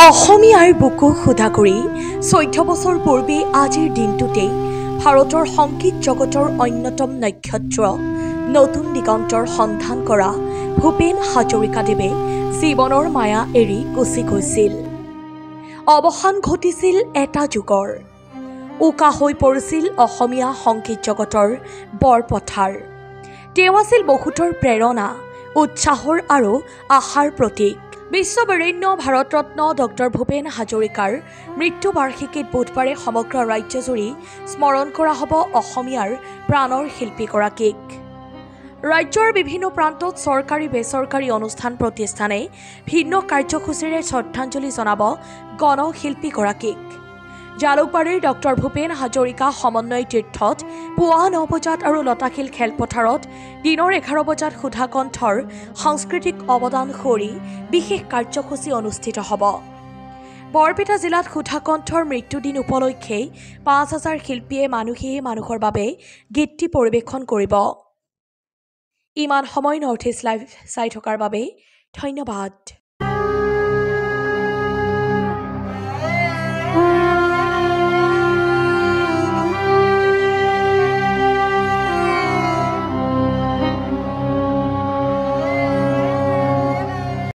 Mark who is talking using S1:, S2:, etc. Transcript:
S1: অসমীয়াৰ বুকু সুধা কৰি 14 বছৰ পূৰ্বে আজিৰ দিনটোতেই ভাৰতৰ সংগীত জগতৰ অন্যতম নক্ষত্ৰ নতুন দিগন্তৰ সন্ধান কৰা ভূপেন হাজৰিকাদেৱে জীৱনৰ মায়া এৰি গুচি গৈছিল। অৱসান ঘটিছিল এটা যুগৰ। উকা হৈ পৰিছিল অসমীয়া সংগীত জগতৰ বৰপথাৰ। তেওঁ আছিল বহুতৰ প্ৰেৰণা, উৎসাহৰ আৰু আশাৰ প্ৰতীক। বিশ্ববৰেণ্য ভাৰতৰত্ন ডক্টৰ ভূপেন হাজৰিকাৰ মৃত্যুবাৰ্ষিকীত বুধবাৰে সমগ্ৰ ৰাজ্যজুৰি স্মৰণ কৰা হ'ব অসমীয়াৰ প্ৰাণৰ শিল্পীগৰাকীক। ৰাজ্যৰ বিভিন্ন প্ৰান্তত চৰকাৰী বেচৰকাৰী অনুষ্ঠান প্ৰতিষ্ঠানে ভিন্ন কাৰ্যসূচীৰে শ্ৰদ্ধাঞ্জলি জনাব গণশিল্পীগৰাকীক। জালুকবাৰীৰ ডক্টৰ ভূপেন হাজৰিকা সমন্বয় তীৰ্থত পুৱা 9 বজাত আৰু লতাশিল খেলপথাৰত দিনৰ 11 বজাত সুধাকণ্ঠৰ সাংস্কৃতিক অৱদান সুঁৱৰি বিশেষ কাৰ্যসূচী অনুষ্ঠিত হ'ব। বৰপেটা জিলাত সুধাকণ্ঠৰ মৃত্যুদিন উপলক্ষে 5,000 শিল্পীয়ে মানুহৰ বাবে গীতি পৰিৱেশন কৰিব। ইমান সময় নৰ্থ ইষ্ট লাইভ চাই থকাৰ বাবে ধন্যবাদ।